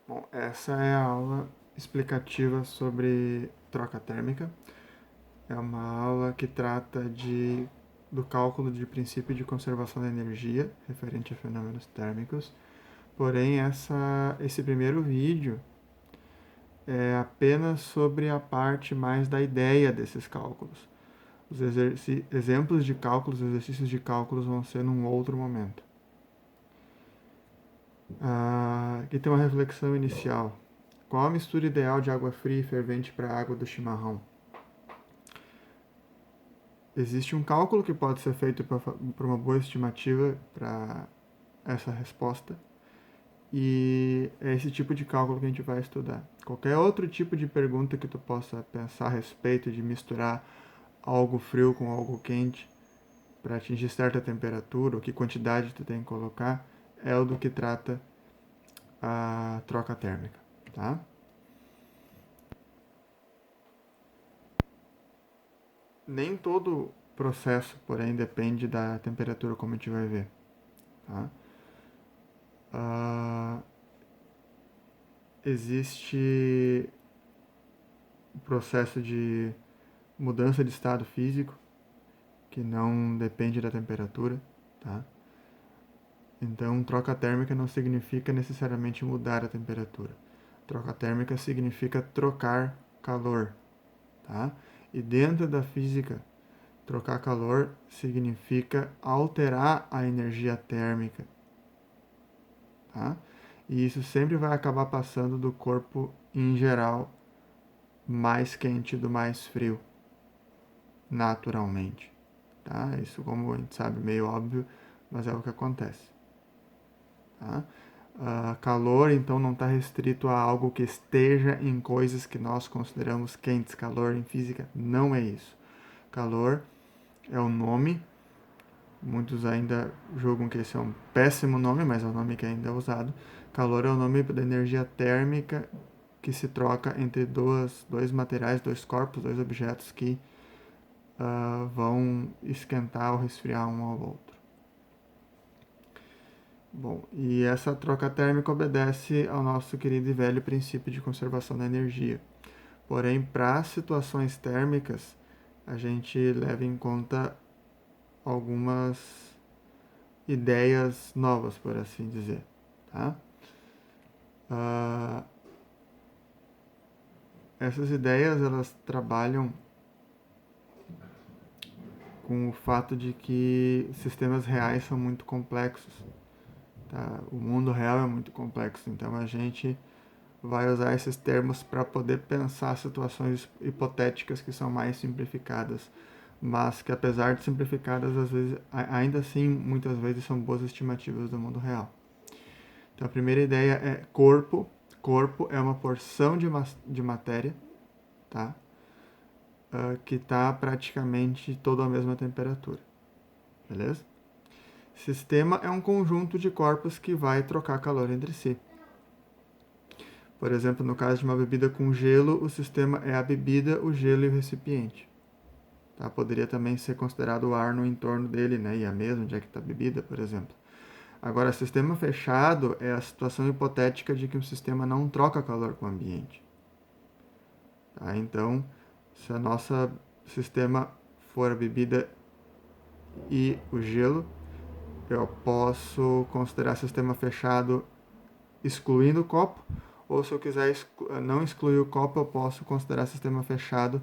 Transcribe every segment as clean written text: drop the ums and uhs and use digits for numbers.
Bom, essa é a aula explicativa sobre troca térmica. É uma aula que trata do cálculo de princípio de conservação da energia referente a fenômenos térmicos. Porém, esse primeiro vídeo é apenas sobre a parte mais da ideia desses cálculos. Os exemplos de cálculos, exercícios de cálculos vão ser num outro momento. Aqui tem uma reflexão inicial. Qual a mistura ideal de água fria e fervente para a água do chimarrão? Existe um cálculo que pode ser feito para uma boa estimativa para essa resposta, e é esse tipo de cálculo que a gente vai estudar. Qualquer outro tipo de pergunta que tu possa pensar a respeito de misturar algo frio com algo quente para atingir certa temperatura, ou que quantidade tu tem que colocar, é o do que trata a troca térmica, tá? Nem todo processo, porém, depende da temperatura, como a gente vai ver, tá? Ah, existe o processo de mudança de estado físico, que não depende da temperatura, tá? Então, troca térmica não significa necessariamente mudar a temperatura. Troca térmica significa trocar calor, tá? E dentro da física, trocar calor significa alterar a energia térmica, tá? E isso sempre vai acabar passando do corpo em geral mais quente do mais frio, naturalmente, tá? Isso, como a gente sabe, meio óbvio, mas é o que acontece, tá? Calor, então, não está restrito a algo que esteja em coisas que nós consideramos quentes. Calor em física não é isso. Calor é o nome. Muitos ainda julgam que esse é um péssimo nome, mas é o nome que ainda é usado. Calor é o nome da energia térmica que se troca entre dois materiais, dois corpos, dois objetos que vão esquentar ou resfriar um ao outro. Bom, e essa troca térmica obedece ao nosso querido e velho princípio de conservação da energia. Porém, para situações térmicas, a gente leva em conta algumas ideias novas, por assim dizer, tá? Uh, essas ideias, elas trabalham com o fato de que sistemas reais são muito complexos, tá? O mundo real é muito complexo, então a gente vai usar esses termos para poder pensar situações hipotéticas que são mais simplificadas, mas que, apesar de simplificadas, às vezes, ainda assim, muitas vezes são boas estimativas do mundo real. Então, a primeira ideia é corpo. Corpo é uma porção de matéria, tá? Que está praticamente toda a mesma temperatura, beleza? Sistema é um conjunto de corpos que vai trocar calor entre si. Por exemplo, no caso de uma bebida com gelo, o sistema é a bebida, o gelo e o recipiente. Tá? Poderia também ser considerado o ar no entorno dele, né? E a mesa onde é que está a bebida, por exemplo. Agora, sistema fechado é a situação hipotética de que um sistema não troca calor com o ambiente. Tá? Então, se o nosso sistema for a bebida e o gelo, eu posso considerar sistema fechado excluindo o copo, ou se eu quiser não excluir o copo, eu posso considerar sistema fechado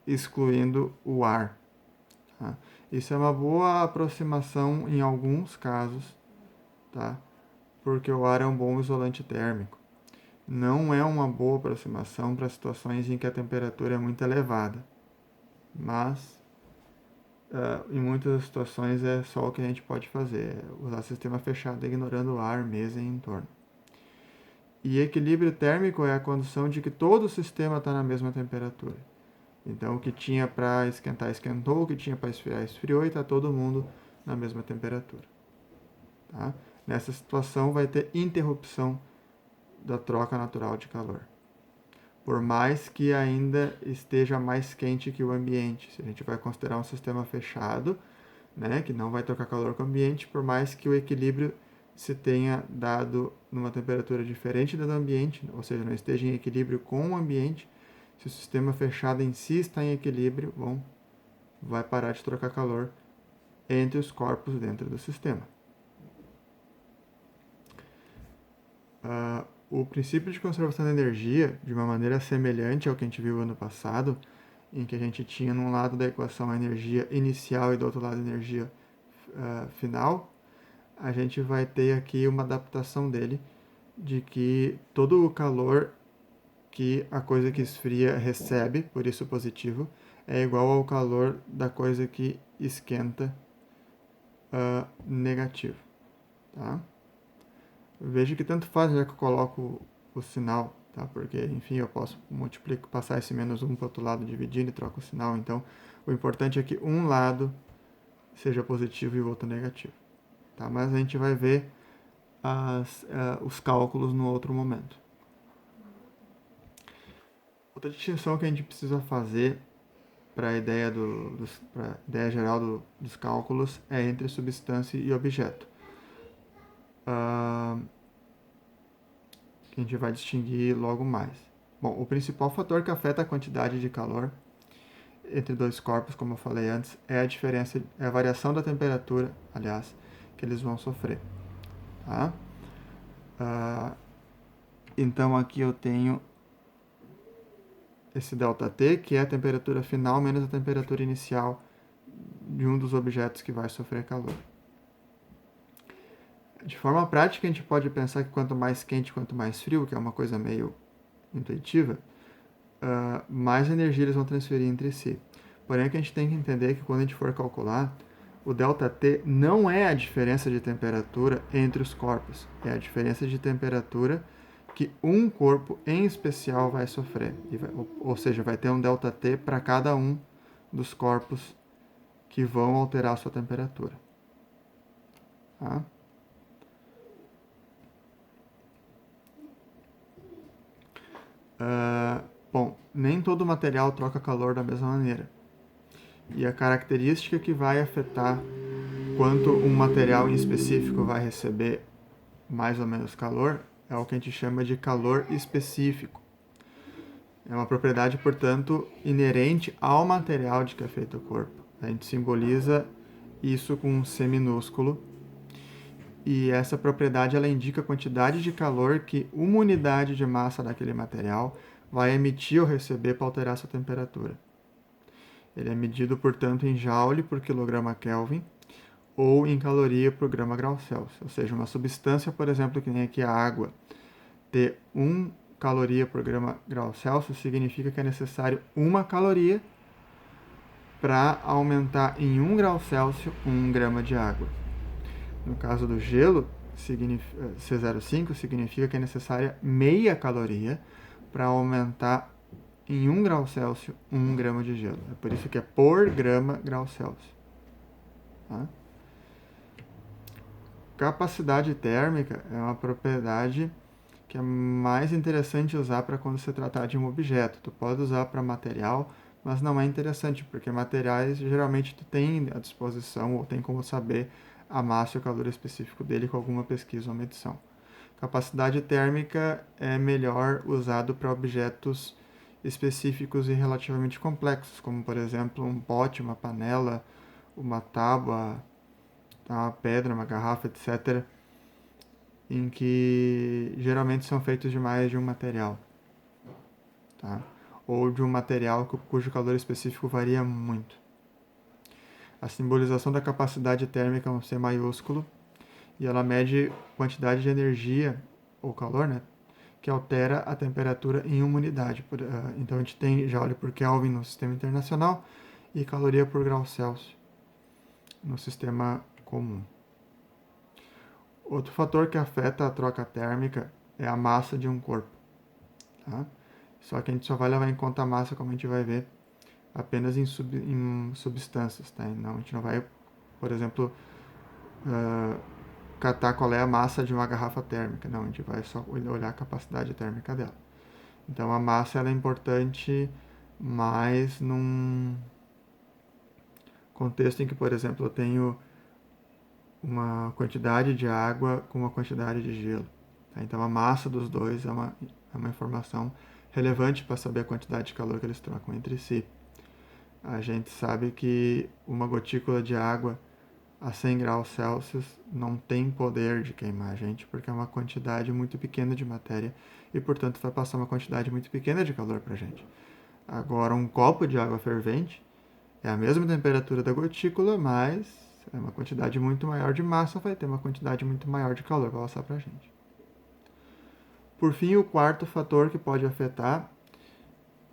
excluindo o ar. Tá? Isso é uma boa aproximação em alguns casos, tá? Porque o ar é um bom isolante térmico. Não é uma boa aproximação para situações em que a temperatura é muito elevada, mas em muitas situações é só o que a gente pode fazer, é usar sistema fechado ignorando o ar, mesa e entorno. E equilíbrio térmico é a condição de que todo o sistema está na mesma temperatura. Então, o que tinha para esquentar, esquentou, o que tinha para esfriar, esfriou e está todo mundo na mesma temperatura. Tá? Nessa situação, vai ter interrupção da troca natural de calor. Por mais que ainda esteja mais quente que o ambiente, se a gente vai considerar um sistema fechado, né, que não vai trocar calor com o ambiente, por mais que o equilíbrio se tenha dado numa temperatura diferente da do ambiente, ou seja, não esteja em equilíbrio com o ambiente. Se o sistema fechado em si está em equilíbrio, bom, vai parar de trocar calor entre os corpos dentro do sistema. O princípio de conservação da energia, de uma maneira semelhante ao que a gente viu ano passado, em que a gente tinha num lado da equação a energia inicial e do outro lado a energia final, a gente vai ter aqui uma adaptação dele, de que todo o calor que a coisa que esfria recebe, por isso positivo, é igual ao calor da coisa que esquenta, negativo. Tá? Veja que tanto faz já que eu coloco o sinal, tá? Porque, enfim, eu posso passar esse menos 1 para o outro lado dividindo e troco o sinal. Então, o importante é que um lado seja positivo e o outro negativo. Tá? Mas a gente vai ver os cálculos no outro momento. Outra distinção que a gente precisa fazer para a ideia, ideia geral dos cálculos é entre substância e objeto. Que a gente vai distinguir logo mais. Bom, o principal fator que afeta a quantidade de calor entre dois corpos, como eu falei antes, é a variação da temperatura, aliás, que eles vão sofrer. Tá? Então aqui eu tenho esse ΔT, que é a temperatura final menos a temperatura inicial de um dos objetos que vai sofrer calor. De forma prática, a gente pode pensar que quanto mais quente, quanto mais frio, que é uma coisa meio intuitiva, mais energia eles vão transferir entre si. Porém, o que a gente tem que entender é que quando a gente for calcular, o ΔT não é a diferença de temperatura entre os corpos, é a diferença de temperatura que um corpo em especial vai sofrer. Ou seja, vai ter um ΔT para cada um dos corpos que vão alterar a sua temperatura. Tá? Bom, nem todo material troca calor da mesma maneira. E a característica que vai afetar quanto um material em específico vai receber mais ou menos calor é o que a gente chama de calor específico. É uma propriedade, portanto, inerente ao material de que é feito o corpo. A gente simboliza isso com um C minúsculo. E essa propriedade ela indica a quantidade de calor que uma unidade de massa daquele material vai emitir ou receber para alterar sua temperatura. Ele é medido, portanto, em joule por quilograma Kelvin ou em caloria por grama grau Celsius. Ou seja, uma substância, por exemplo, que nem aqui a água, ter 1 caloria por grama grau Celsius significa que é necessário 1 caloria para aumentar em 1 grau Celsius 1 grama de água. No caso do gelo, C05 significa que é necessária meia caloria para aumentar em 1 grau Celsius 1 grama de gelo. É por isso que é por grama grau Celsius. Tá? Capacidade térmica é uma propriedade que é mais interessante usar para quando se tratar de um objeto. Tu pode usar para material, mas não é interessante, porque materiais geralmente tu tem à disposição ou tem como saber a massa e o calor específico dele com alguma pesquisa ou medição. Capacidade térmica é melhor usado para objetos específicos e relativamente complexos, como por exemplo um pote, uma panela, uma tábua, uma pedra, uma garrafa, etc., em que geralmente são feitos de mais de um material, tá? Ou de um material cujo calor específico varia muito. A simbolização da capacidade térmica é um C maiúsculo e ela mede quantidade de energia, ou calor, né, que altera a temperatura em uma unidade. Então a gente tem joule por Kelvin no sistema internacional e caloria por grau Celsius no sistema comum. Outro fator que afeta a troca térmica é a massa de um corpo. Tá? Só que a gente só vai levar em conta a massa, como a gente vai ver, apenas em substâncias. Tá? Não, a gente não vai, por exemplo, catar qual é a massa de uma garrafa térmica. Não, a gente vai só olhar a capacidade térmica dela. Então a massa ela é importante mais num contexto em que, por exemplo, eu tenho uma quantidade de água com uma quantidade de gelo. Tá? Então a massa dos dois é uma informação relevante para saber a quantidade de calor que eles trocam entre si. A gente sabe que uma gotícula de água a 100 graus Celsius não tem poder de queimar a gente, porque é uma quantidade muito pequena de matéria e, portanto, vai passar uma quantidade muito pequena de calor para a gente. Agora, um copo de água fervente é a mesma temperatura da gotícula, mas é uma quantidade muito maior de massa, vai ter uma quantidade muito maior de calor para passar para a gente. Por fim, o quarto fator que pode afetar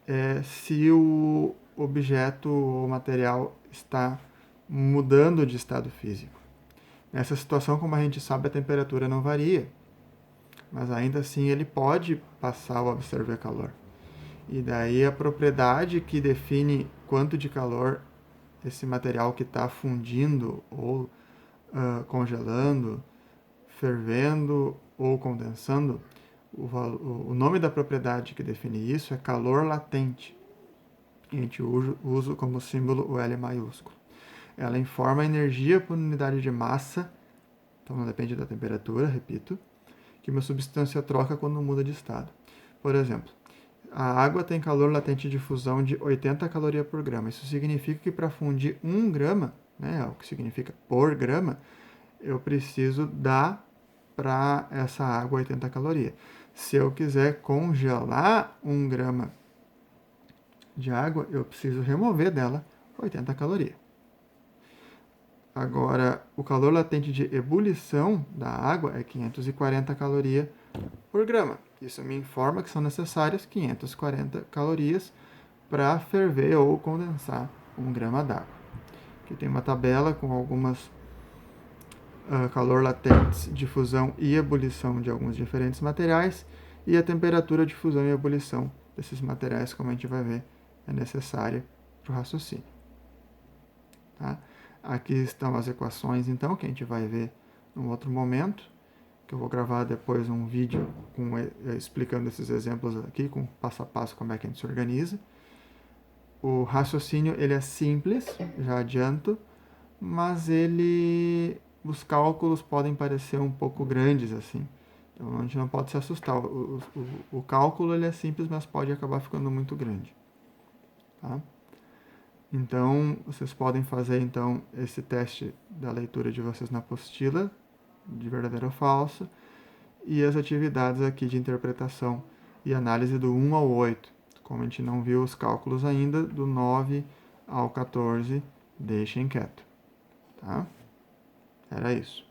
é se o objeto ou material está mudando de estado físico. Nessa situação, como a gente sabe, a temperatura não varia, mas ainda assim ele pode passar ou absorver calor. E daí a propriedade que define quanto de calor esse material que está fundindo ou congelando, fervendo ou condensando, o nome da propriedade que define isso é calor latente. A gente usa como símbolo o L maiúsculo. Ela informa a energia por unidade de massa, então não depende da temperatura, repito, que uma substância troca quando muda de estado. Por exemplo, a água tem calor latente de fusão de 80 calorias por grama. Isso significa que para fundir 1 grama, né, o que significa por grama, eu preciso dar para essa água 80 calorias. Se eu quiser congelar 1 grama de água, eu preciso remover dela 80 calorias. Agora, o calor latente de ebulição da água é 540 calorias por grama. Isso me informa que são necessárias 540 calorias para ferver ou condensar 1 grama d'água. Aqui tem uma tabela com algumas calor latentes de fusão e ebulição de alguns diferentes materiais e a temperatura de fusão e ebulição desses materiais, como a gente vai ver, é necessária para o raciocínio. Tá? Aqui estão as equações, então, que a gente vai ver num outro momento, que eu vou gravar depois um vídeo explicando esses exemplos aqui, com passo a passo como é que a gente se organiza. O raciocínio ele é simples, já adianto, mas os cálculos podem parecer um pouco grandes assim. Então a gente não pode se assustar. O cálculo ele é simples, mas pode acabar ficando muito grande. Tá? Então vocês podem fazer então esse teste da leitura de vocês na apostila, de verdadeiro ou falso, e as atividades aqui de interpretação e análise do 1 ao 8. Como a gente não viu os cálculos ainda, do 9 ao 14, deixem quieto. Tá? Era isso.